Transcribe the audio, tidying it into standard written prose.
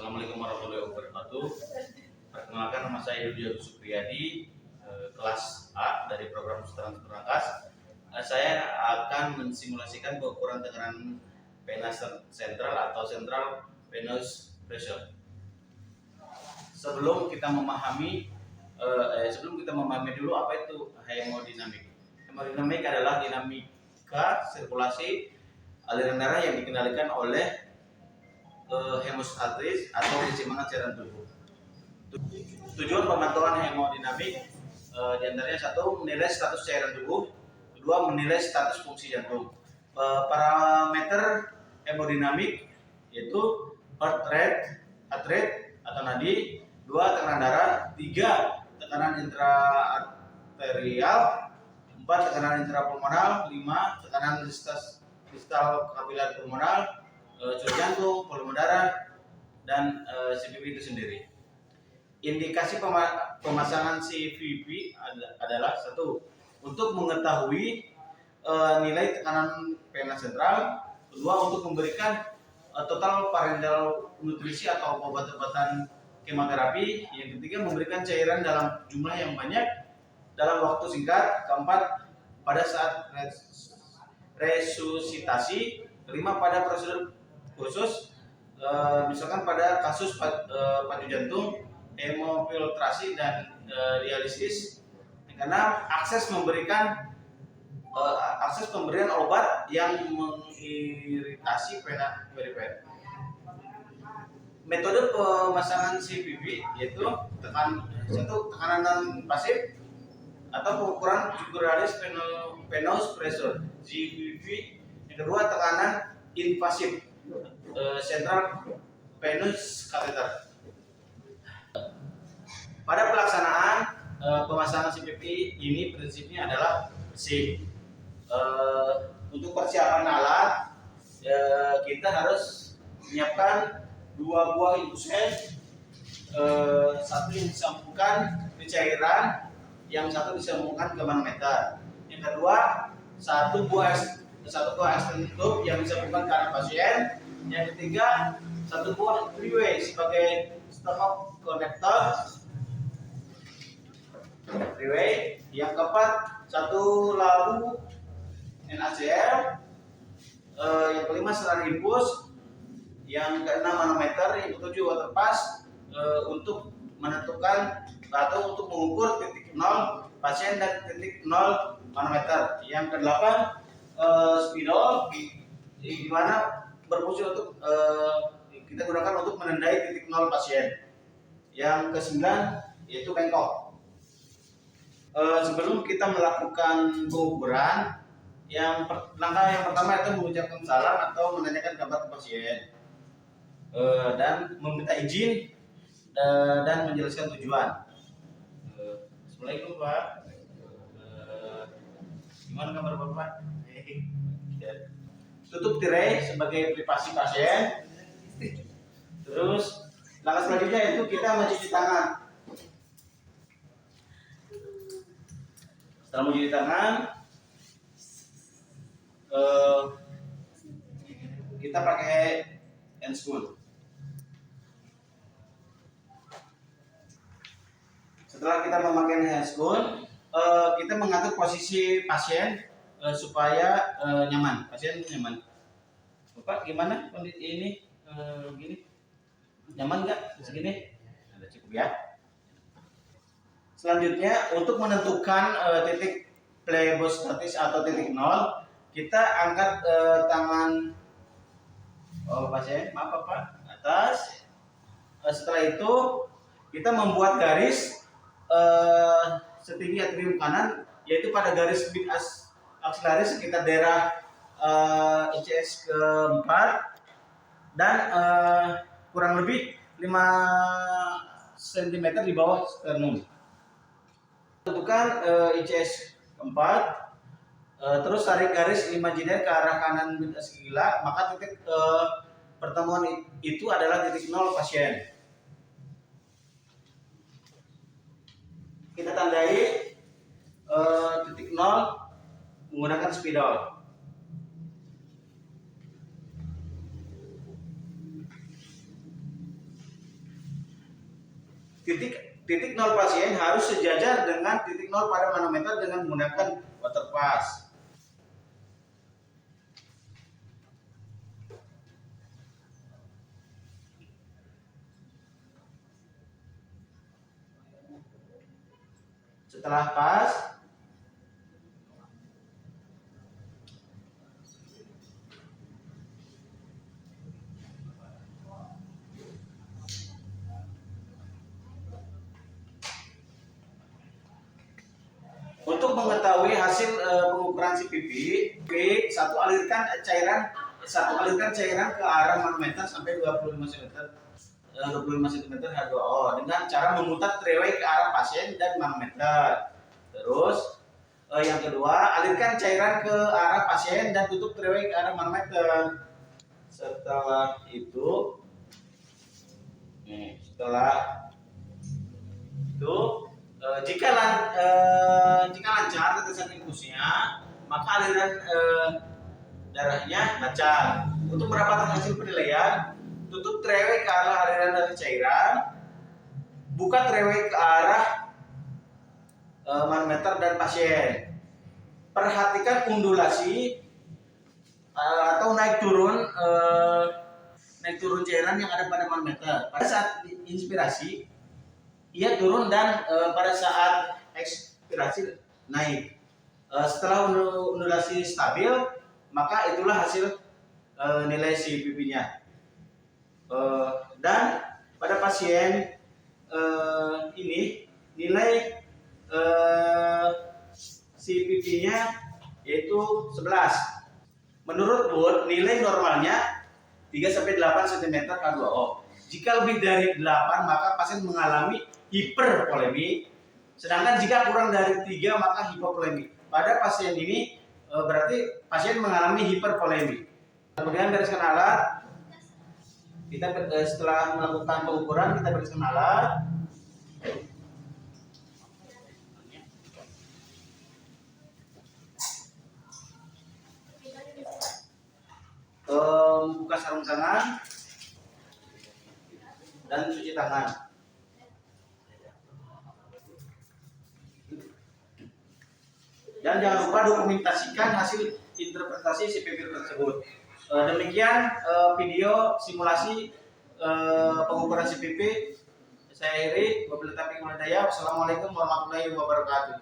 Assalamualaikum warahmatullahi wabarakatuh. Perkenalkan, nama saya Yudi Agus Supriyadi, kelas A dari program Setoran Pernakas. Saya akan mensimulasikan pengukuran tekanan vena sentral atau central venous pressure. Sebelum kita memahami dulu apa itu hemodinamik. Hemodinamik adalah dinamika sirkulasi aliran darah yang dikendalikan oleh hemostatis atau keseimbangan cairan tubuh. Tujuan pemantauan hemodinamik diantaranya satu, menilai status cairan tubuh, kedua, menilai status fungsi jantung. Parameter hemodinamik yaitu heart rate atau nadi, dua, tekanan darah, tiga, tekanan intraarterial, empat, tekanan intrapulmonal, lima, tekanan distal kapiler pulmonal, curah jantung, volume darah, dan CVV itu sendiri. Indikasi pemasangan CVV adalah satu, untuk mengetahui nilai tekanan vena sentral, kedua, untuk memberikan total parenteral nutrisi atau obat-obatan kemoterapi, yang ketiga, memberikan cairan dalam jumlah yang banyak dalam waktu singkat, keempat, pada saat resusitasi, kelima, pada prosedur khusus, misalkan pada kasus pacu jantung, hemofiltrasi, dan dialisis. Yang keenam, akses pemberian obat yang mengiritasi vena perifer. Metode pemasangan CVV yaitu tekanan pasif atau pengukuran jugularis venous pressure (GVV). Yang kedua, tekanan invasif central venous catheter. Pada pelaksanaan pemasangan CVV ini prinsipnya adalah untuk persiapan alat, kita harus menyiapkan 2 buah infusen, satu yang disambungkan ke cairan, yang satu disambungkan ke manometer. Yang kedua, satu buah extended yang disambungkan ke arah pasien. Yang ketiga, satu buah three-way sebagai stop connector. Yang keempat, satu labu NaCl. Yang kelima, senar infus. Yang keenam, manometer. Yang ketujuh, water pass untuk menentukan atau untuk mengukur titik 0 pasien dan titik 0 manometer. Yang kedelapan, spidol, di mana berfungsi untuk kita gunakan untuk menandai titik 0 pasien. Yang kesembilan yaitu bengkok. Sebelum kita melakukan pengukuran, langkah yang pertama itu mengucapkan salam atau menanyakan kabar ke pasien, dan meminta izin dan menjelaskan tujuan. Assalamualaikum Pak, gimana kabar Bapak? Tutup tirai sebagai privasi pasien. Terus langkah selanjutnya itu kita mencuci tangan. Setelah mencuci tangan, kita pakai handscoon. Setelah kita memakai handscoon, kita mengatur posisi pasien supaya nyaman. Pasien nyaman. Bapak gimana kondisi ini? Gini, nyaman nggak? Segini? Ada cukup ya. Selanjutnya, untuk menentukan titik plebostatis atau titik 0, kita angkat tangan pasien, maaf Pak, atas. Setelah itu kita membuat garis setinggi atrium kanan, yaitu pada garis mid axillaris sekitar daerah ICS keempat, dan kurang lebih 5 cm di bawah sternum. Tentukan ICS keempat, terus tarik garis imajiner ke arah kanan mid axillaris, maka titik pertemuan itu adalah titik 0 pasien. Kita tandai titik 0 menggunakan spidol. Titik nol pasien harus sejajar dengan titik nol pada manometer dengan menggunakan water pass. Setelah pas, untuk mengetahui hasil pengukuran CPP, satu alirkan cairan ke arah manometer sampai 25 cm. 25 cm H2O dengan cara memutar treway ke arah pasien dan manometer. Terus yang kedua, alirkan cairan ke arah pasien dan tutup treway ke arah manometer. Setelah itu, jika lancar tetesan infusnya, maka aliran darahnya lancar. Untuk mendapatkan hasil penilaian, tutup treway ke arah aliran darah cairan, buka treway ke arah manometer dan pasien. Perhatikan undulasi atau naik turun cairan yang ada pada manometer. Pada saat inspirasi ia turun dan pada saat ekspirasi naik. Setelah undulasi stabil, maka itulah hasil nilai CPP-nya. Dan pada pasien ini nilai CPP-nya yaitu 11. Menurut Wood, nilai normalnya 3-8 cm H2O. Jika lebih dari 8, maka pasien mengalami hipervolemi. Sedangkan jika kurang dari 3, maka hipovolemi. Pada pasien ini berarti pasien mengalami hipervolemi. Kemudian bereskan alat. Kita setelah melakukan pengukuran, kita bereskan alat. Buka sarung tangan dan cuci tangan. Dan jangan lupa dokumentasikan hasil interpretasi CPP tersebut. Demikian video simulasi pengukuran CPP. Saya Iri, wabillahi taufiq wal hidayah. Wassalamualaikum warahmatullahi wabarakatuh.